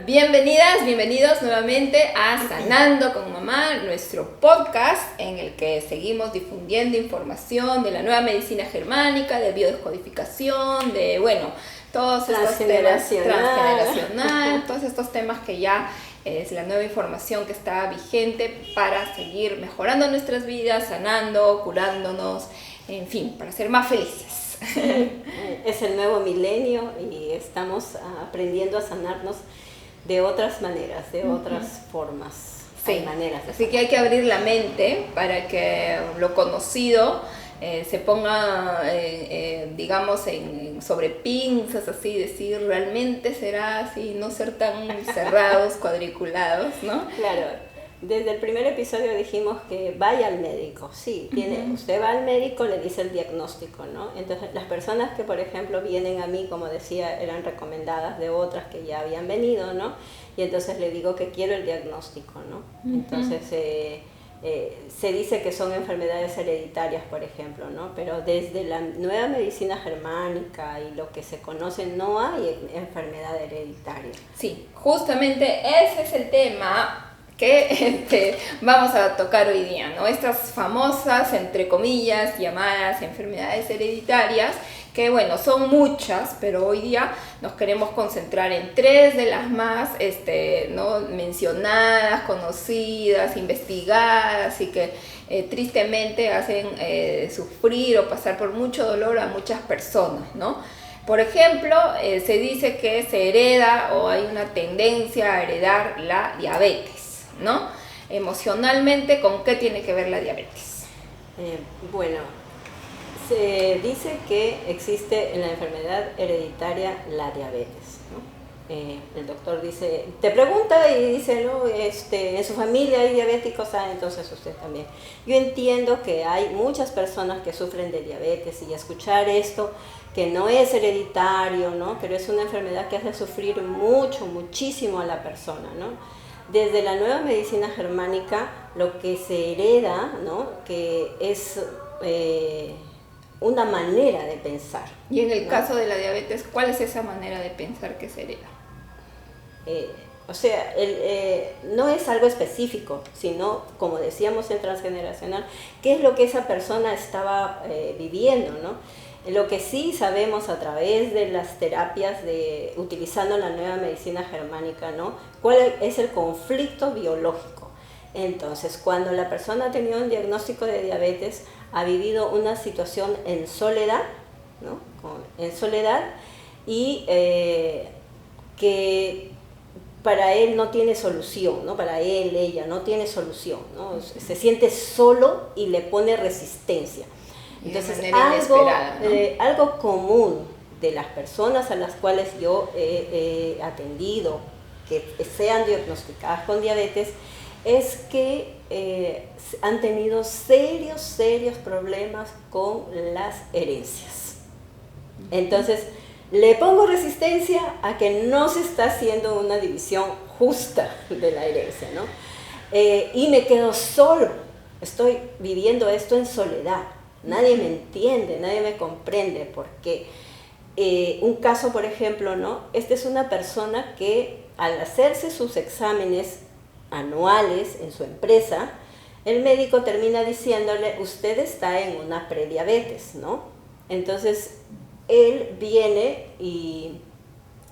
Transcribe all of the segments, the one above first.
Bienvenidas, bienvenidos nuevamente a Sanando con Mamá, nuestro podcast en el que seguimos difundiendo información de la nueva medicina germánica, de biodescodificación, de, todos estos temas transgeneracional, todos estos temas que ya es la nueva información que está vigente para seguir mejorando nuestras vidas, sanando, curándonos, en fin, para ser más felices. Es el nuevo milenio y estamos aprendiendo a sanarnos de otras maneras, de otras formas. Sí, así que hay que abrir la mente para que lo conocido se ponga, digamos, sobre pinzas, así, decir, realmente será así, no ser tan cerrados, cuadriculados, ¿no? Claro. Desde el primer episodio dijimos que vaya al médico, sí, usted va al médico, le dice el diagnóstico, ¿no? Entonces las personas que por ejemplo vienen a mí, como decía, eran recomendadas de otras que ya habían venido, ¿no? Y entonces le digo que quiero el diagnóstico, ¿no? Entonces se dice que son enfermedades hereditarias, por ejemplo, ¿no? Pero desde la nueva medicina germánica y lo que se conoce no hay enfermedad hereditaria. Sí, justamente ese es el tema que vamos a tocar hoy día, ¿no? Estas famosas, entre comillas, llamadas enfermedades hereditarias, que son muchas, pero hoy día nos queremos concentrar en 3 de las más ¿no? mencionadas, conocidas, investigadas y que tristemente hacen sufrir o pasar por mucho dolor a muchas personas, ¿no? Por ejemplo, se dice que se hereda o hay una tendencia a heredar la diabetes, ¿no? Emocionalmente, ¿con qué tiene que ver la diabetes? Se dice que existe en la enfermedad hereditaria la diabetes, ¿no? El doctor dice, te pregunta y dice, no, en su familia hay diabéticos, entonces usted también. Yo entiendo que hay muchas personas que sufren de diabetes y escuchar esto, que no es hereditario, ¿no? Pero es una enfermedad que hace sufrir muchísimo a la persona, ¿no? Desde la nueva medicina germánica, lo que se hereda, ¿no? Que es una manera de pensar. Y en el caso de la diabetes, ¿cuál es esa manera de pensar que se hereda? No es algo específico, sino, como decíamos en transgeneracional, qué es lo que esa persona estaba viviendo, ¿no? Lo que sí sabemos a través de las terapias, utilizando la nueva medicina germánica, ¿no? ¿Cuál es el conflicto biológico? Entonces, cuando la persona ha tenido un diagnóstico de diabetes, ha vivido una situación en soledad, ¿no? En soledad y que para él no tiene solución, ¿no? Para él, ella, no tiene solución, ¿no? Se siente solo y le pone resistencia. Entonces, algo común de las personas a las cuales yo he atendido, que sean diagnosticadas con diabetes, es que han tenido serios problemas con las herencias. Entonces, le pongo resistencia a que no se está haciendo una división justa de la herencia, ¿no? Y me quedo solo, estoy viviendo esto en soledad. Nadie me entiende, nadie me comprende, porque un caso, por ejemplo, ¿no? Esta es una persona que al hacerse sus exámenes anuales en su empresa, el médico termina diciéndole, usted está en una prediabetes, ¿no? Entonces, él viene y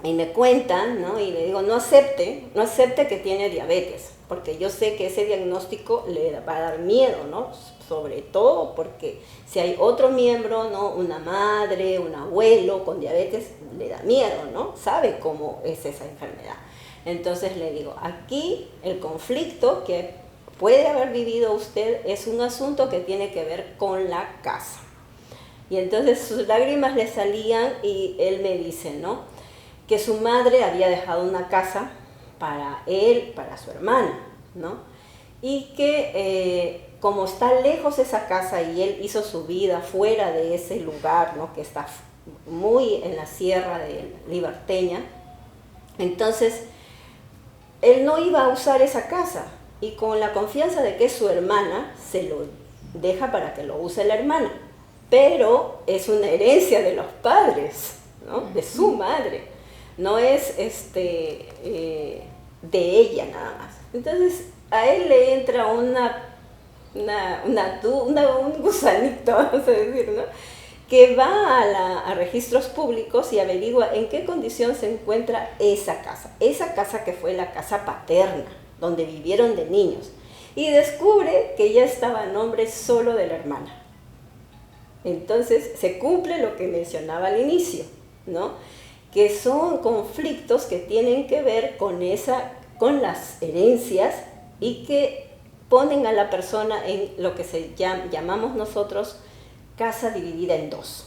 me cuenta, ¿no? Y le digo, no acepte que tiene diabetes, porque yo sé que ese diagnóstico le va a dar miedo, ¿no? Sobre todo porque si hay otro miembro, ¿no? Una madre, un abuelo con diabetes, le da miedo, ¿no? Sabe cómo es esa enfermedad. Entonces le digo, aquí el conflicto que puede haber vivido usted es un asunto que tiene que ver con la casa. Y entonces sus lágrimas le salían y él me dice, ¿no? Que su madre había dejado una casa para él, para su hermana, ¿no? Y que como está lejos esa casa y él hizo su vida fuera de ese lugar, ¿no? Que está muy en la sierra de Liberteña, entonces él no iba a usar esa casa y con la confianza de que es su hermana, se lo deja para que lo use la hermana, pero es una herencia de los padres, ¿no? De su madre. no es de ella nada más. Entonces a él le entra un gusanito, vamos a decir, ¿no? Que va a registros públicos y averigua en qué condición se encuentra esa casa que fue la casa paterna, donde vivieron de niños, y descubre que ya estaba a nombre solo de la hermana. Entonces se cumple lo que mencionaba al inicio, ¿no? Que son conflictos que tienen que ver con las herencias y que ponen a la persona en lo que llamamos nosotros casa dividida en dos.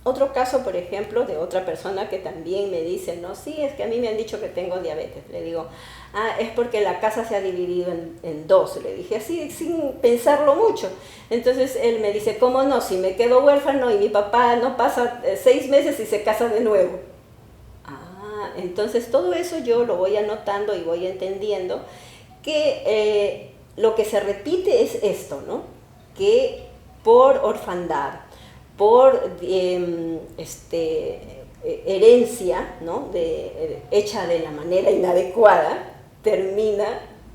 Otro caso, por ejemplo, de otra persona que también me dice, no, sí, es que a mí me han dicho que tengo diabetes. Le digo, es porque la casa se ha dividido en dos. Le dije así, sin pensarlo mucho. Entonces él me dice, ¿cómo no? Si me quedo huérfano y mi papá no pasa 6 meses y se casa de nuevo. Entonces todo eso yo lo voy anotando y voy entendiendo que lo que se repite es esto, ¿no? Que por orfandad, por herencia, ¿no? Hecha de la manera inadecuada, termina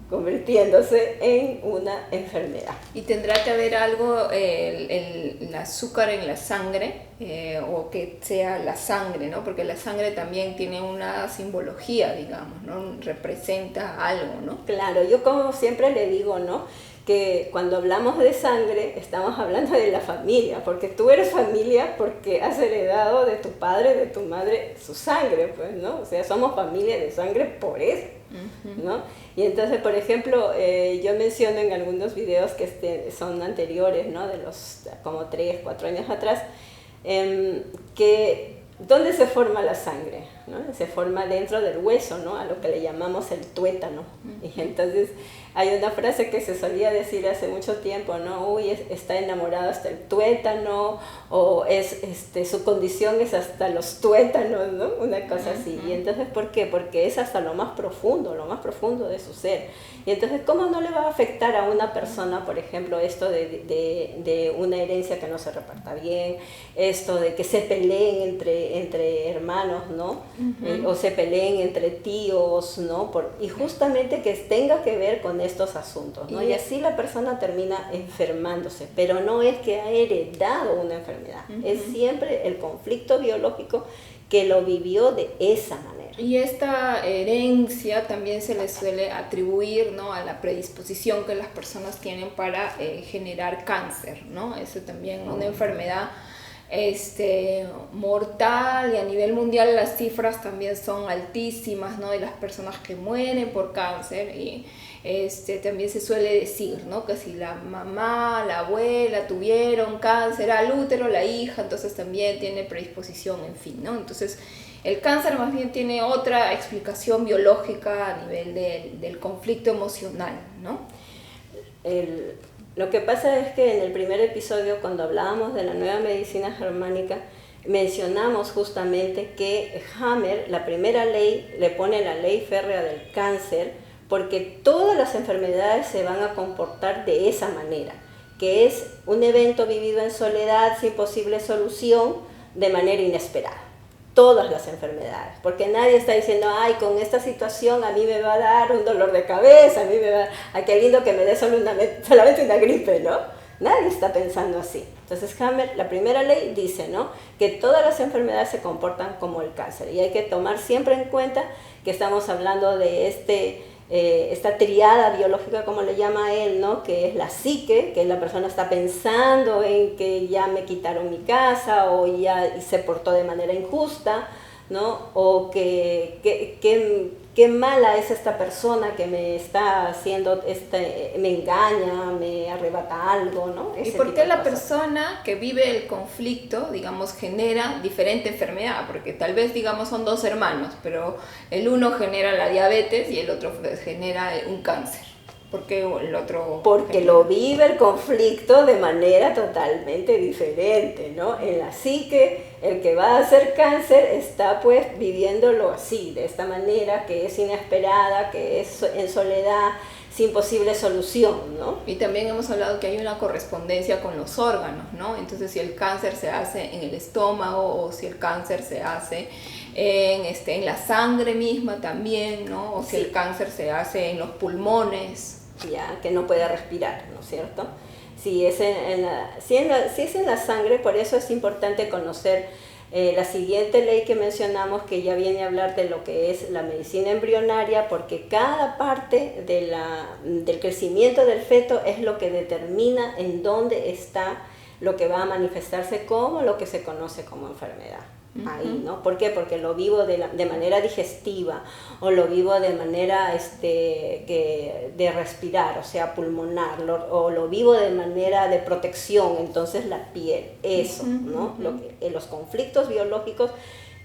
convirtiéndose en una enfermedad. ¿Y tendrá que haber algo, el azúcar en la sangre, o que sea la sangre, ¿no? Porque la sangre también tiene una simbología, digamos, ¿no? Representa algo, ¿no? Claro, yo como siempre le digo, ¿no? Que cuando hablamos de sangre estamos hablando de la familia, porque tú eres familia porque has heredado de tu padre, de tu madre, su sangre, pues, ¿no? O sea, somos familia de sangre por eso, ¿no? Y entonces, por ejemplo, yo menciono en algunos videos que son anteriores, ¿no? De los como 3, 4 años atrás, que ¿dónde se forma la sangre? ¿No? Se forma dentro del hueso, ¿no? A lo que le llamamos el tuétano. Y entonces hay una frase que se solía decir hace mucho tiempo, ¿no? Uy, está enamorado hasta el tuétano, o su condición es hasta los tuétanos, ¿no? Una cosa así. Y entonces, ¿por qué? Porque es hasta lo más profundo de su ser. Y entonces, ¿cómo no le va a afectar a una persona, por ejemplo, esto de una herencia que no se reparta bien, esto de que se peleen entre hermanos, ¿no? O se peleen entre tíos, ¿no? Y justamente que tenga que ver con estos asuntos, ¿no? Y así la persona termina enfermándose, pero no es que ha heredado una enfermedad, es siempre el conflicto biológico que lo vivió de esa manera. Y esta herencia también se le suele atribuir, ¿no? A la predisposición que las personas tienen para generar cáncer, ¿no? Eso también, una enfermedad mortal, y a nivel mundial las cifras también son altísimas, ¿no? De las personas que mueren por cáncer. Y también se suele decir, ¿no? Que si la mamá, la abuela tuvieron cáncer al útero, la hija entonces también tiene predisposición, en fin, ¿no? Entonces el cáncer más bien tiene otra explicación biológica a nivel del conflicto emocional, ¿no? Lo que pasa es que en el primer episodio, cuando hablábamos de la nueva medicina germánica, mencionamos justamente que Hammer, la primera ley, le pone la ley férrea del cáncer, porque todas las enfermedades se van a comportar de esa manera, que es un evento vivido en soledad, sin posible solución, de manera inesperada. Todas las enfermedades, porque nadie está diciendo, ay, con esta situación a mí me va a dar un dolor de cabeza, a mí me va a... Ay, qué lindo que me dé solamente una gripe, ¿no? Nadie está pensando así. Entonces Hammer, la primera ley dice, ¿no? Que todas las enfermedades se comportan como el cáncer, y hay que tomar siempre en cuenta que estamos hablando de esta triada biológica, como le llama él, ¿no? Que es la psique, que la persona está pensando en que ya me quitaron mi casa, o ya se portó de manera injusta, ¿no? O qué mala es esta persona que me está haciendo, me engaña, me arrebata algo, ¿no? ¿Y por qué la persona que vive el conflicto, digamos, genera diferente enfermedad? Porque tal vez, digamos, son 2 hermanos, pero el uno genera la diabetes y el otro genera un cáncer. ¿Por qué el otro? Porque lo vive el conflicto de manera totalmente diferente, ¿no? En la psique, el que va a hacer cáncer está pues viviéndolo así, de esta manera, que es inesperada, que es en soledad, sin posible solución, ¿no? Y también hemos hablado que hay una correspondencia con los órganos, ¿no? Entonces, si el cáncer se hace en el estómago o si el cáncer se hace en la sangre misma también, ¿no? O si el cáncer se hace en los pulmones. Ya, que no puede respirar, ¿no es cierto? Si es si es en la sangre, por eso es importante conocer la siguiente ley que mencionamos, que ya viene a hablar de lo que es la medicina embrionaria, porque cada parte del crecimiento del feto es lo que determina en dónde está lo que va a manifestarse como lo que se conoce como enfermedad. Ahí, ¿no? ¿Por qué? Porque lo vivo de manera digestiva, o lo vivo de manera de respirar, o sea, pulmonar, o lo vivo de manera de protección, entonces la piel, eso, ¿no? Los conflictos biológicos,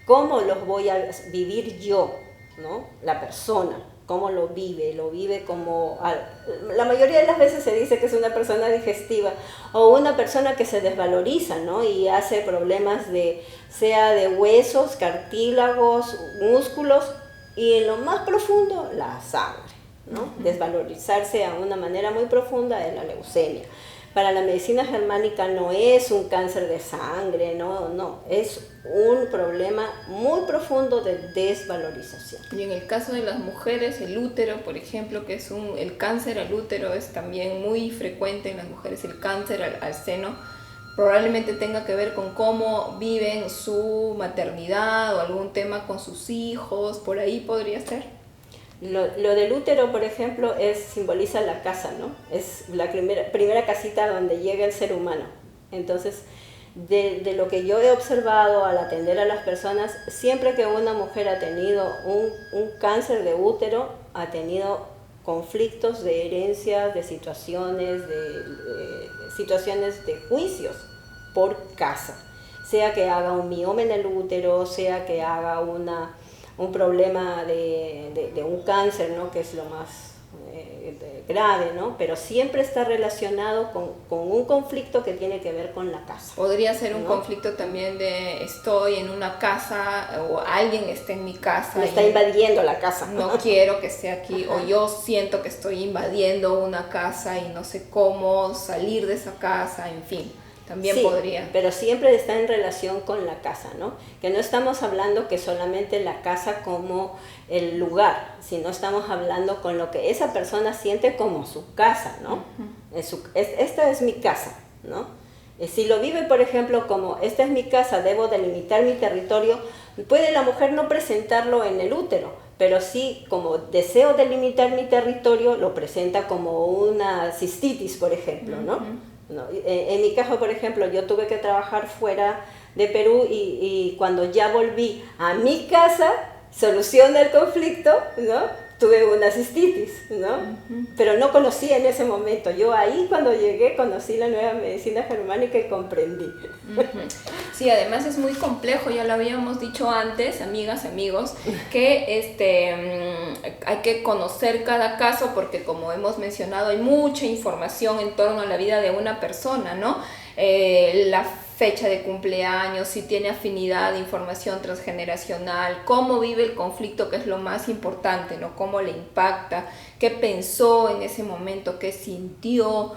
¿cómo los voy a vivir yo, ¿no? La persona, ¿cómo lo vive como... La mayoría de las veces se dice que es una persona digestiva o una persona que se desvaloriza, ¿no? Y hace problemas sea de huesos, cartílagos, músculos y en lo más profundo la sangre, ¿no? Desvalorizarse a una manera muy profunda es la leucemia. Para la medicina germánica no es un cáncer de sangre, no, es un problema muy profundo de desvalorización. Y en el caso de las mujeres, el útero, por ejemplo, que es el cáncer al útero es también muy frecuente en las mujeres, el cáncer al seno, probablemente tenga que ver con cómo viven su maternidad o algún tema con sus hijos, por ahí podría ser. Lo del útero, por ejemplo, simboliza la casa, ¿no? Es la primera casita donde llega el ser humano. Entonces, de lo que yo he observado al atender a las personas, siempre que una mujer ha tenido un cáncer de útero, ha tenido conflictos de herencias, de situaciones de juicios por casa. Sea que haga un mioma en el útero, sea que haga un problema de un cáncer, ¿no? Que es lo más grave, ¿no? Pero siempre está relacionado con un conflicto que tiene que ver con la casa. Podría ser un ¿no? conflicto también de estoy en una casa o alguien está en mi casa. Me está invadiendo la casa. No quiero que esté aquí. Ajá. O yo siento que estoy invadiendo una casa y no sé cómo salir de esa casa, en fin. También sí, podría. Pero siempre está en relación con la casa, ¿no? Que no estamos hablando que solamente la casa como el lugar, sino estamos hablando con lo que esa persona siente como su casa, ¿no? Uh-huh. Esta es mi casa, ¿no? Si lo vive, por ejemplo, como esta es mi casa, debo delimitar mi territorio, puede la mujer no presentarlo en el útero, pero sí, como deseo delimitar mi territorio, lo presenta como una cistitis, por ejemplo, ¿no? Uh-huh. No, en mi caso, por ejemplo, yo tuve que trabajar fuera de Perú y cuando ya volví a mi casa, solución del conflicto, ¿no? Tuve una cistitis, ¿no? Uh-huh. Pero no conocí en ese momento. Yo ahí cuando llegué conocí la nueva medicina germánica y comprendí. Uh-huh. Sí, además es muy complejo, ya lo habíamos dicho antes, amigas, amigos, que hay que conocer cada caso porque como hemos mencionado hay mucha información en torno a la vida de una persona, ¿no? La fecha de cumpleaños, si tiene afinidad, información transgeneracional, cómo vive el conflicto, que es lo más importante, ¿no? Cómo le impacta, qué pensó en ese momento, qué sintió,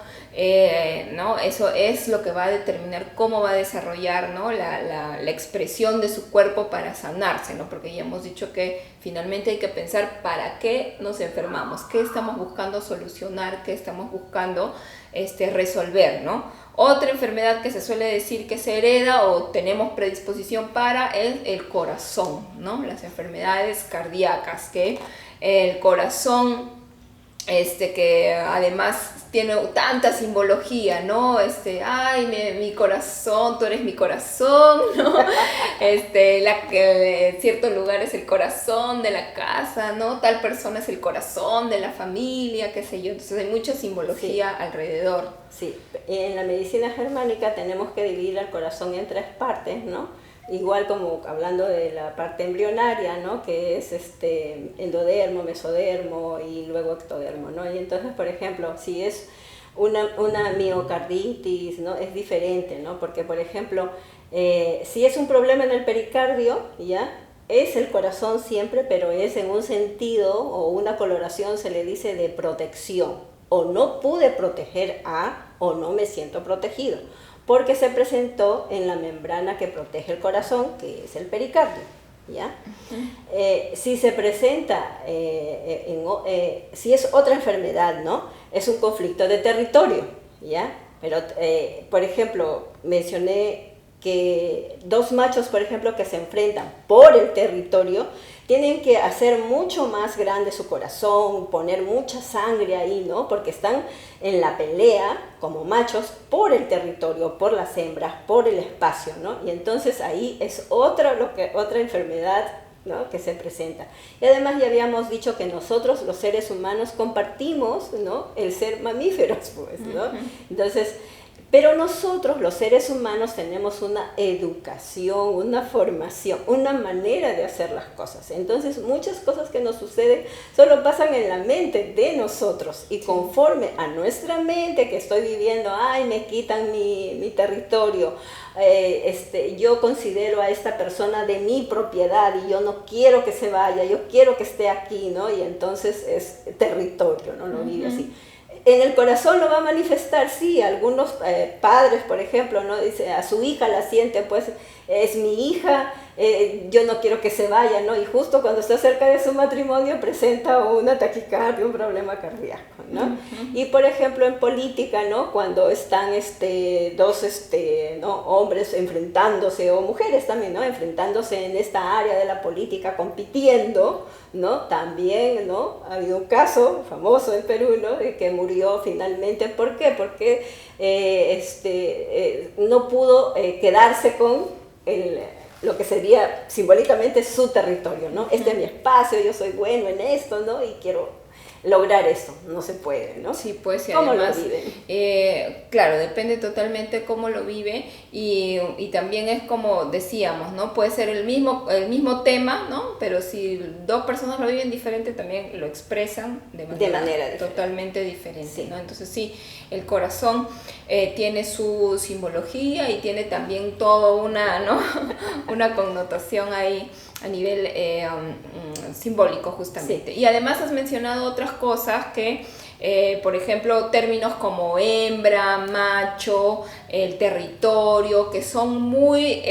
¿no? Eso es lo que va a determinar cómo va a desarrollar, ¿no? la expresión de su cuerpo para sanarse, ¿no? Porque ya hemos dicho que finalmente hay que pensar para qué nos enfermamos, qué estamos buscando solucionar, qué estamos buscando resolver, ¿no? Otra enfermedad que se suele decir que se hereda o tenemos predisposición para es el corazón, ¿no? Las enfermedades cardíacas, que el corazón, que además tiene tanta simbología, ¿no? Ay, mi corazón, tú eres mi corazón, ¿no? Cierto lugar es el corazón de la casa, ¿no? Tal persona es el corazón de la familia, qué sé yo. Entonces hay mucha simbología alrededor. Sí, en la medicina germánica tenemos que dividir el corazón en 3 partes, ¿no? Igual como hablando de la parte embrionaria, ¿no? Que es endodermo, mesodermo y luego ectodermo, ¿no? Y entonces, por ejemplo, si es una miocarditis, ¿no? Es diferente, ¿no? Porque, por ejemplo, si es un problema en el pericardio, ¿ya? es el corazón siempre, pero es en un sentido o una coloración se le dice de protección. O no pude proteger a, o no me siento protegido, porque se presentó en la membrana que protege el corazón, que es el pericardio, ¿ya? Si se presenta, si es otra enfermedad, ¿no? Es un conflicto de territorio, ¿ya? Pero, por ejemplo, mencioné que dos machos, por ejemplo, que se enfrentan por el territorio, tienen que hacer mucho más grande su corazón, poner mucha sangre ahí, ¿no? Porque están en la pelea como machos por el territorio, por las hembras, por el espacio, ¿no? Y entonces ahí es otra enfermedad, ¿no?, que se presenta. Y además ya habíamos dicho que nosotros, los seres humanos, compartimos, ¿no?, el ser mamíferos, pues, ¿no? Entonces, pero nosotros, los seres humanos, tenemos una educación, una formación, una manera de hacer las cosas. Entonces, muchas cosas que nos suceden solo pasan en la mente de nosotros. Y conforme a nuestra mente que estoy viviendo, ay, me quitan mi territorio, yo considero a esta persona de mi propiedad y yo no quiero que se vaya, yo quiero que esté aquí, ¿no? Y entonces es territorio, ¿no? Lo vive así. En el corazón lo va a manifestar, sí, algunos padres, por ejemplo, ¿no?, dice, a su hija la siente, pues es mi hija, yo no quiero que se vaya, ¿no? Y justo cuando está cerca de su matrimonio presenta una taquicardia, un problema cardíaco, ¿no? Y por ejemplo en política, ¿no?, cuando están dos ¿no?, hombres enfrentándose, o mujeres también, ¿no?, enfrentándose en esta área de la política, compitiendo, ¿no? También, ¿no?, ha habido un caso famoso en Perú, ¿no?, de que murió finalmente. ¿Por qué? Porque no pudo quedarse con lo que sería simbólicamente su territorio, ¿no? Este es mi espacio, yo soy bueno en esto, ¿no?, y quiero lograr eso. No se puede, ¿no? Sí, pues, y ¿Cómo además, lo viven? claro, depende totalmente cómo lo vive, y también es como decíamos, ¿no? Puede ser el mismo tema, ¿no? Pero si dos personas lo viven diferente, también lo expresan de manera diferente, totalmente diferente, sí, ¿no? Entonces sí, el corazón tiene su simbología y tiene también toda una connotación ahí a nivel simbólico, justamente. Sí. Y además has mencionado otras cosas que, por ejemplo, términos como hembra, macho, el territorio, que son muy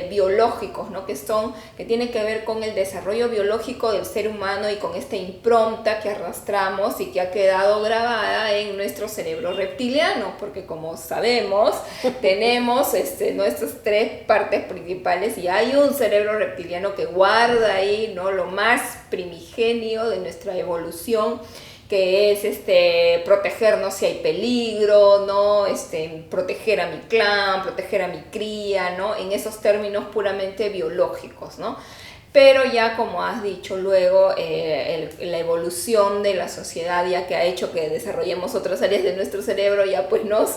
biológicos, ¿no? Que tienen que ver con el desarrollo biológico del ser humano y con esta impronta que arrastramos y que ha quedado grabada en nuestro cerebro reptiliano, porque como sabemos, tenemos nuestras tres partes principales y hay un cerebro reptiliano que guarda ahí, ¿no?, lo más primigenio de nuestra evolución, que es protegernos si hay peligro, ¿no? Proteger a mi clan, proteger a mi cría, ¿no?, en esos términos puramente biológicos, ¿no? Pero ya, como has dicho luego, la evolución de la sociedad, ya que ha hecho que desarrollemos otras áreas de nuestro cerebro, ya pues nos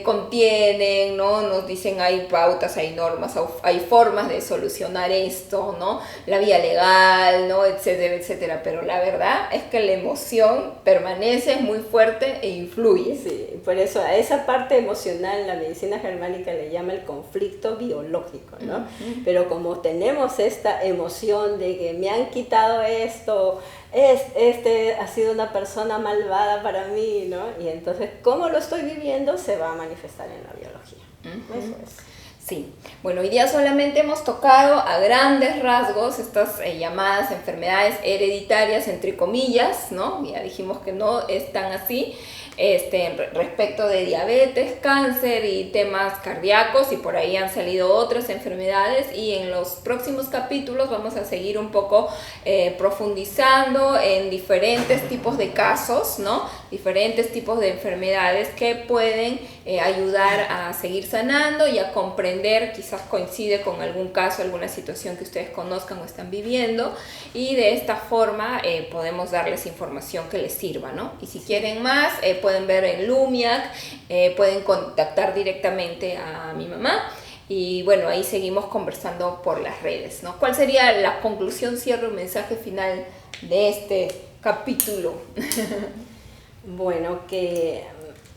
contienen, ¿no? Nos dicen hay pautas, hay normas, hay formas de solucionar esto, ¿no? La vía legal, ¿no?, etcétera, etcétera. Pero la verdad es que la emoción permanece, es muy fuerte e influye. Sí, por eso a esa parte emocional la medicina germánica le llama el conflicto biológico, ¿no? Uh-huh. Pero como tenemos esta emoción de que me han quitado esto, ha sido una persona malvada para mí, ¿no? Y entonces, ¿cómo lo estoy viviendo? Se va a manifestar en la biología. Uh-huh. Eso es. Sí, bueno, hoy día solamente hemos tocado a grandes rasgos estas llamadas enfermedades hereditarias, entre comillas, ¿no? Ya dijimos que no es tan así. Respecto de diabetes, cáncer y temas cardíacos, y por ahí han salido otras enfermedades, y en los próximos capítulos vamos a seguir un poco profundizando en diferentes tipos de casos, ¿no? Diferentes tipos de enfermedades que pueden ayudar a seguir sanando y a comprender, quizás coincide con algún caso, alguna situación que ustedes conozcan o están viviendo, y de esta forma podemos darles información que les sirva, ¿no? Y si quieren más, pueden ver en Lumiac, pueden contactar directamente a mi mamá, y bueno, ahí seguimos conversando por las redes, ¿no? ¿Cuál sería la conclusión, cierre, un mensaje final de este capítulo? Bueno, que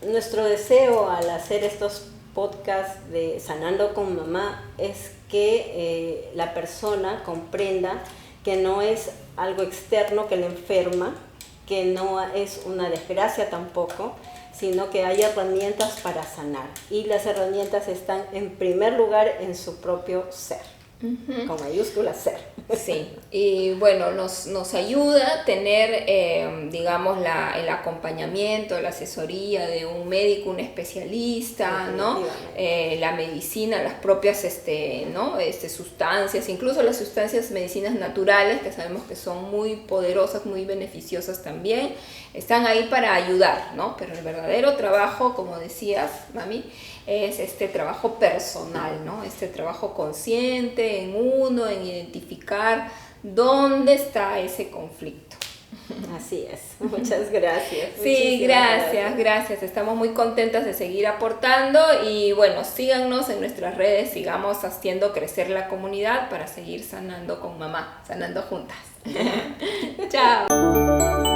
nuestro deseo al hacer estos podcast de Sanando con Mamá es que la persona comprenda que no es algo externo que le enferma, que no es una desgracia tampoco, sino que hay herramientas para sanar. Y las herramientas están en primer lugar en su propio ser. Con mayúscula ser. Sí, y bueno, nos ayuda a tener, digamos, el acompañamiento, la asesoría de un médico, un especialista, ¿no? La medicina, las propias ¿no? Sustancias, incluso las sustancias medicinas naturales, que sabemos que son muy poderosas, muy beneficiosas también, están ahí para ayudar, ¿no? Pero el verdadero trabajo, como decías, mami, es este trabajo personal, ¿no? Este trabajo consciente en uno, en identificar dónde está ese conflicto. Así es, muchas gracias. Sí, gracias. Estamos muy contentas de seguir aportando y bueno, síganos en nuestras redes, sigamos haciendo crecer la comunidad para seguir sanando con mamá, sanando juntas. Chao.